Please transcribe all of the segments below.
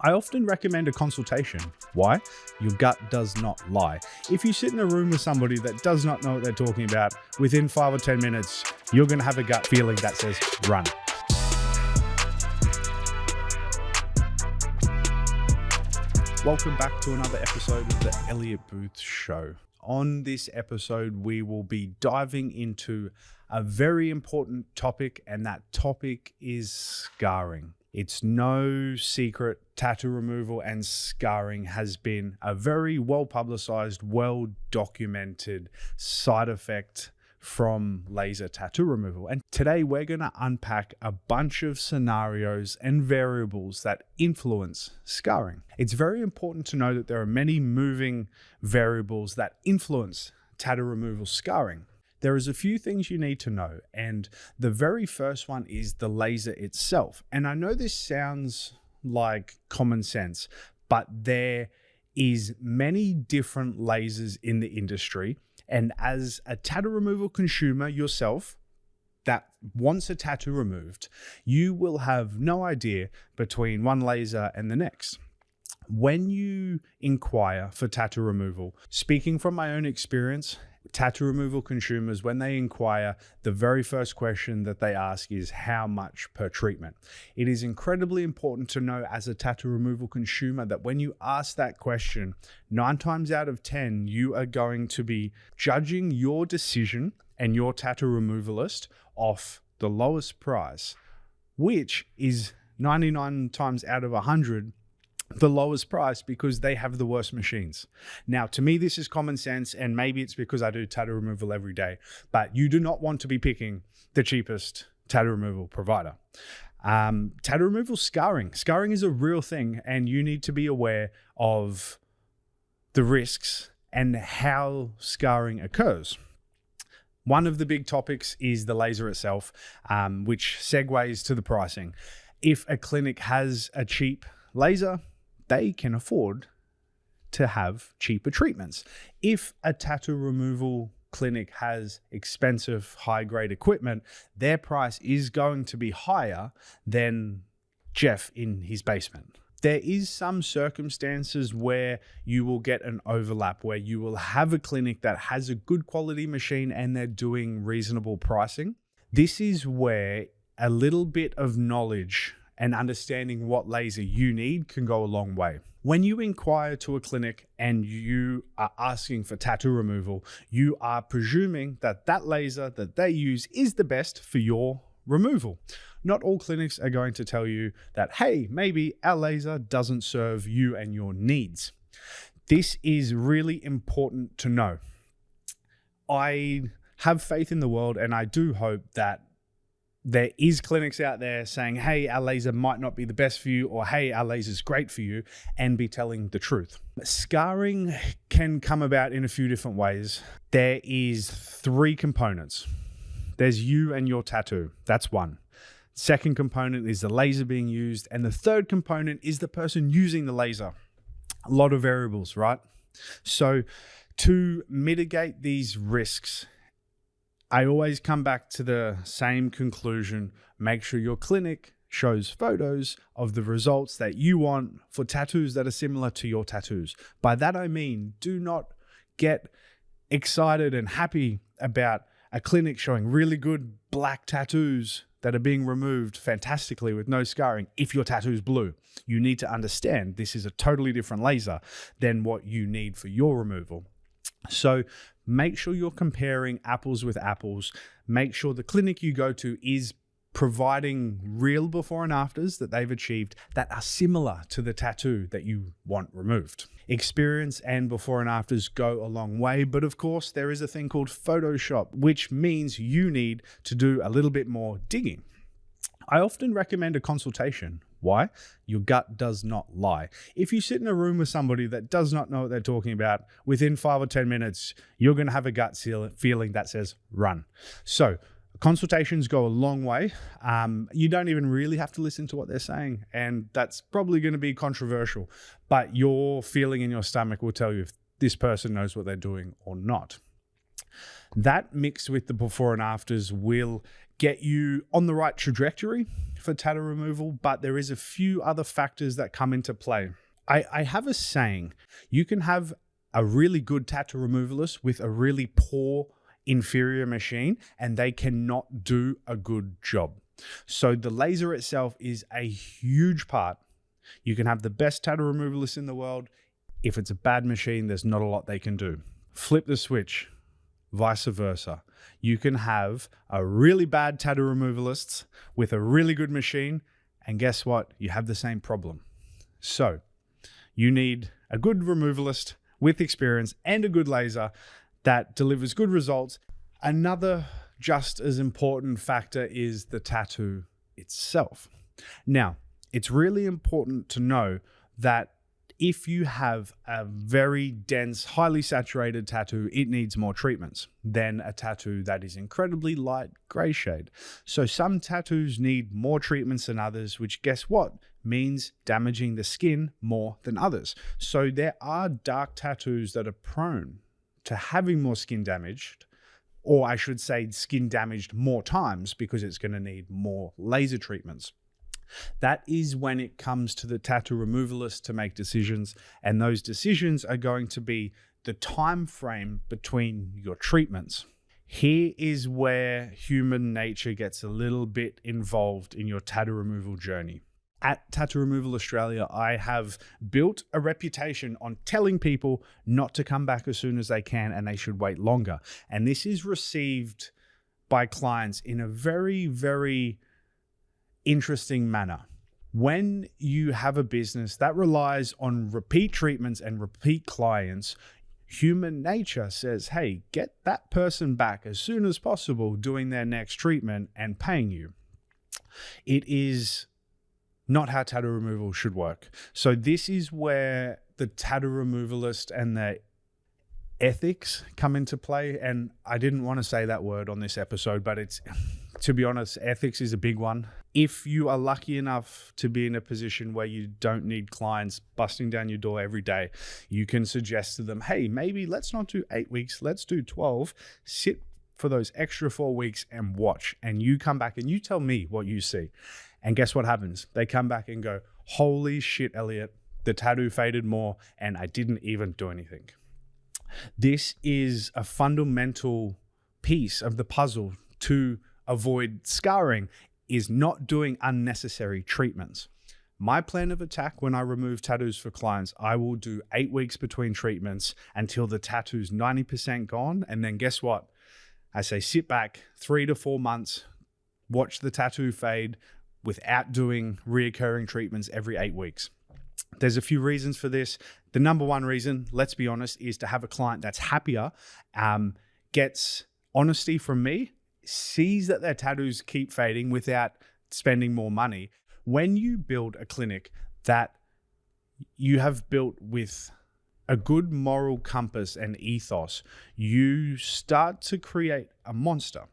I often recommend a consultation. Why? Your gut does not lie. If you sit in a room with somebody that does not know what they're talking about, within 5 or 10 minutes, you're going to have a gut feeling that says, run. Welcome back to another episode of the Elliott Booth Show. On this episode, we will be diving into a very important topic, and that topic is scarring. It's no secret tattoo removal and scarring has been a very well-publicized, well-documented side effect from laser tattoo removal. And today we're going to unpack a bunch of scenarios and variables that influence scarring. It's very important to know that there are many moving variables that influence tattoo removal scarring. There is a few things you need to know, and the very first one is the laser itself. And I know this sounds like common sense, but there is many different lasers in the industry. And as a tattoo removal consumer yourself that wants a tattoo removed, you will have no idea between one laser and the next. When you inquire for tattoo removal, speaking from my own experience, tattoo removal consumers, when they inquire, the very first question that they ask is how much per treatment. It is incredibly important to know as a tattoo removal consumer that when you ask that question, 9 times out of 10, you are going to be judging your decision and your tattoo removalist off the lowest price, which is 99 times out of 100 the lowest price because they have the worst machines. Now, to me, this is common sense, and maybe it's because I do tattoo removal every day, but you do not want to be picking the cheapest tattoo removal provider. Tattoo removal scarring. Scarring is a real thing, and you need to be aware of the risks and how scarring occurs. One of the big topics is the laser itself, which segues to the pricing. If a clinic has a cheap laser, they can afford to have cheaper treatments. If a tattoo removal clinic has expensive, high-grade equipment, their price is going to be higher than Jeff in his basement. There is some circumstances where you will get an overlap, where you will have a clinic that has a good quality machine and they're doing reasonable pricing. This is where a little bit of knowledge and understanding what laser you need can go a long way. When you inquire to a clinic and you are asking for tattoo removal, you are presuming that that laser that they use is the best for your removal. Not all clinics are going to tell you that, hey, maybe our laser doesn't serve you and your needs. This is really important to know. I have faith in the world, and I do hope that there is clinics out there saying, hey, our laser might not be the best for you, or hey, our laser is great for you, and be telling the truth. Scarring can come about in a few different ways. There is 3 components. There's you and your tattoo. That's one. Second component is the laser being used. And the third component is the person using the laser. A lot of variables, right? So to mitigate these risks, I always come back to the same conclusion. Make sure your clinic shows photos of the results that you want for tattoos that are similar to your tattoos. By that I mean, do not get excited and happy about a clinic showing really good black tattoos that are being removed fantastically with no scarring if your tattoo is blue. You need to understand this is a totally different laser than what you need for your removal. So make sure you're comparing apples with apples. Make sure the clinic you go to is providing real before and afters that they've achieved that are similar to the tattoo that you want removed. Experience and before and afters go a long way, but of course there is a thing called Photoshop, which means you need to do a little bit more digging. I often recommend a consultation. Why? Your gut does not lie. If you sit in a room with somebody that does not know what they're talking about, within 5 or 10 minutes, you're going to have a gut feeling that says run. So consultations go a long way. You don't even really have to listen to what they're saying, and that's probably going to be controversial, but your feeling in your stomach will tell you if this person knows what they're doing or not. That mixed with the before and afters will get you on the right trajectory for tattoo removal, but there is a few other factors that come into play. I have a saying: you can have a really good tattoo removalist with a really poor inferior machine, and they cannot do a good job. So the laser itself is a huge part. You can have the best tattoo removalist in the world. If it's a bad machine, there's not a lot they can do. Flip the switch, vice versa. You can have a really bad tattoo removalist with a really good machine, and guess what? You have the same problem. So you need a good removalist with experience and a good laser that delivers good results. Another just as important factor is the tattoo itself. Now, it's really important to know that if you have a very dense, highly saturated tattoo, it needs more treatments than a tattoo that is incredibly light gray shade. So some tattoos need more treatments than others, which guess what? Means damaging the skin more than others. So there are dark tattoos that are prone to having more skin damaged, or I should say skin damaged more times, because it's going to need more laser treatments. That is when it comes to the tattoo removalist to make decisions, and those decisions are going to be the time frame between your treatments. Here is where human nature gets a little bit involved in your tattoo removal journey. At Tattoo Removal Australia, I have built a reputation on telling people not to come back as soon as they can, and they should wait longer. And this is received by clients in a very, very interesting manner. When you have a business that relies on repeat treatments and repeat clients, human nature says, hey, get that person back as soon as possible doing their next treatment and paying you. It is not how tattoo removal should work. So this is where the tattoo removalist and the ethics come into play. And I didn't want to say that word on this episode, but it's, to be honest, ethics is a big one. If you are lucky enough to be in a position where you don't need clients busting down your door every day, you can suggest to them, hey, maybe let's not do 8 weeks, let's do 12. Sit for those extra 4 weeks and watch. And you come back and you tell me what you see. And guess what happens? They come back and go, holy shit, Elliot, the tattoo faded more and I didn't even do anything. This is a fundamental piece of the puzzle to avoid scarring, is not doing unnecessary treatments. My plan of attack when I remove tattoos for clients, I will do 8 weeks between treatments until the tattoo's 90% gone. And then guess what? I say sit back 3 to 4 months, watch the tattoo fade without doing reoccurring treatments every 8 weeks. There's a few reasons for this. The number one reason, let's be honest, is to have a client that's happier, gets honesty from me, sees that their tattoos keep fading without spending more money. When you build a clinic that you have built with a good moral compass and ethos, you start to create a monster.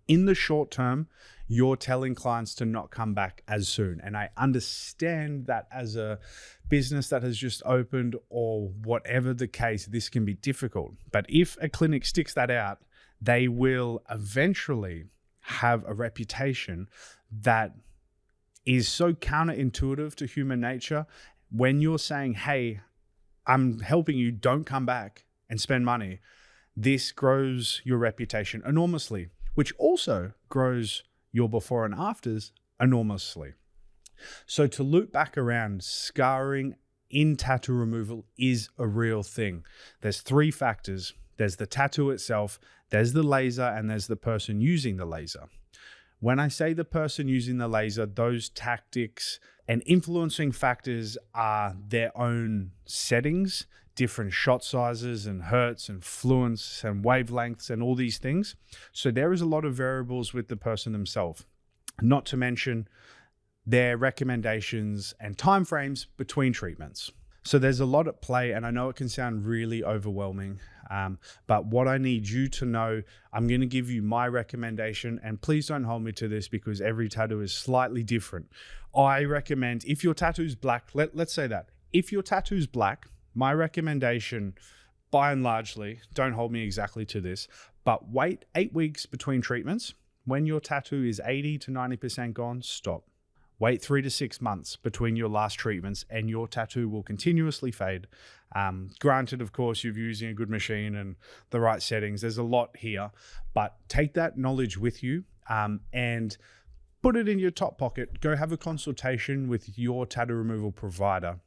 In the short term, you're telling clients to not come back as soon. And I understand that as a business that has just opened or whatever the case, this can be difficult. But if a clinic sticks that out, they will eventually have a reputation that is so counterintuitive to human nature. When you're saying, hey, I'm helping you, don't come back and spend money, this grows your reputation enormously, which also grows your before and afters enormously. So to loop back around, scarring in tattoo removal is a real thing. There's 3 factors. There's the tattoo itself, there's the laser, and there's the person using the laser. When I say the person using the laser, those tactics and influencing factors are their own settings, different shot sizes and hertz and fluence and wavelengths and all these things. So there is a lot of variables with the person themselves, not to mention their recommendations and timeframes between treatments. So there's a lot at play, and I know it can sound really overwhelming, but what I need you to know, I'm going to give you my recommendation, and please don't hold me to this because every tattoo is slightly different. I recommend, if your tattoo's black, let's say that, if your tattoo's black, my recommendation, by and largely, don't hold me exactly to this, but wait 8 weeks between treatments. when your tattoo is 80 to 90% gone, stop. Wait 3 to 6 months between your last treatments and your tattoo will continuously fade. Granted, of course, you're using a good machine and the right settings. There's a lot here, but take that knowledge with you and put it in your top pocket. Go have a consultation with your tattoo removal provider.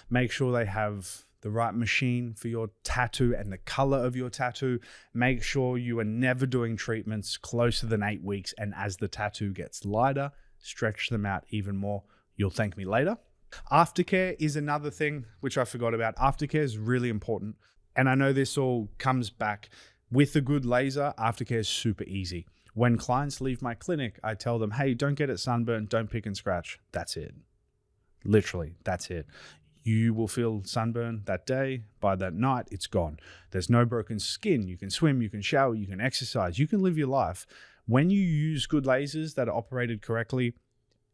Make sure they have the right machine for your tattoo and the color of your tattoo. Make sure you are never doing treatments closer than 8 weeks. And as the tattoo gets lighter, stretch them out even more. You'll thank me later. Aftercare is another thing which I forgot about. Aftercare is really important. And I know this all comes back with a good laser. Aftercare is super easy. When clients leave my clinic, I tell them, hey, don't get it sunburned, don't pick and scratch. That's it. Literally, that's it. You will feel sunburn that day. By that night, it's gone. There's no broken skin. You can swim, you can shower, you can exercise, you can live your life. When you use good lasers that are operated correctly,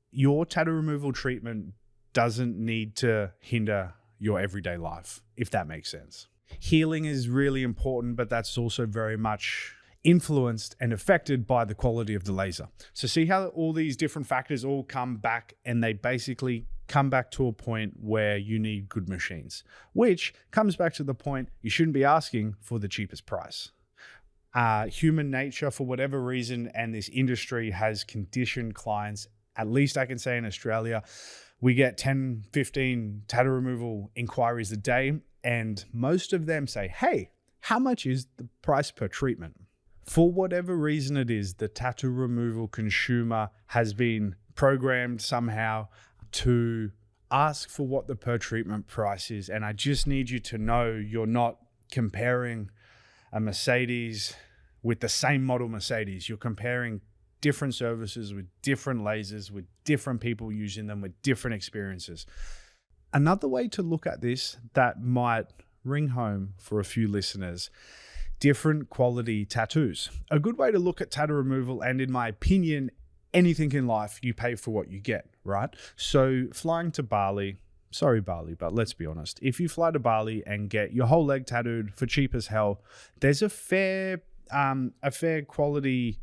your tattoo removal treatment doesn't need to hinder your everyday life, if that makes sense. Healing is really important, but that's also very much influenced and affected by the quality of the laser. So see how all these different factors all come back and they basically come back to a point where you need good machines, which comes back to the point you shouldn't be asking for the cheapest price. Human nature, for whatever reason, and this industry has conditioned clients, at least I can say in Australia, we get 10, 15 tattoo removal inquiries a day, and most of them say, hey, how much is the price per treatment? For whatever reason it is, the tattoo removal consumer has been programmed somehow to ask for what the per treatment price is. And I just need you to know you're not comparing a Mercedes with the same model Mercedes. You're comparing different services with different lasers, with different people using them, with different experiences. Another way to look at this that might ring home for a few listeners: different quality tattoos. A good way to look at tattoo removal, and in my opinion, anything in life, you pay for what you get, right? So flying to Bali, sorry Bali, but let's be honest. If you fly to Bali and get your whole leg tattooed for cheap as hell, there's a fair quality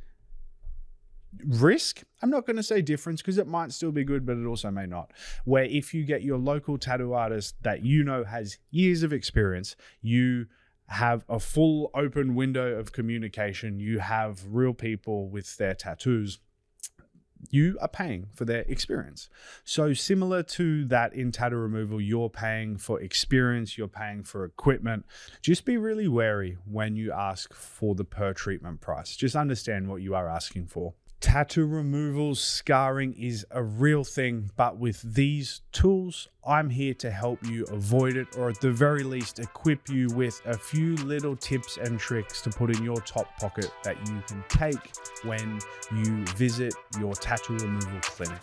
risk. I'm not going to say difference because it might still be good, but it also may not. Where if you get your local tattoo artist that you know has years of experience, you have a full open window of communication, you have real people with their tattoos, you are paying for their experience. So similar to that in tattoo removal, you're paying for experience, you're paying for equipment. Just be really wary when you ask for the per treatment price. Just understand what you are asking for. Tattoo removal scarring is a real thing, but with these tools, I'm here to help you avoid it, or at the very least, equip you with a few little tips and tricks to put in your top pocket that you can take when you visit your tattoo removal clinic.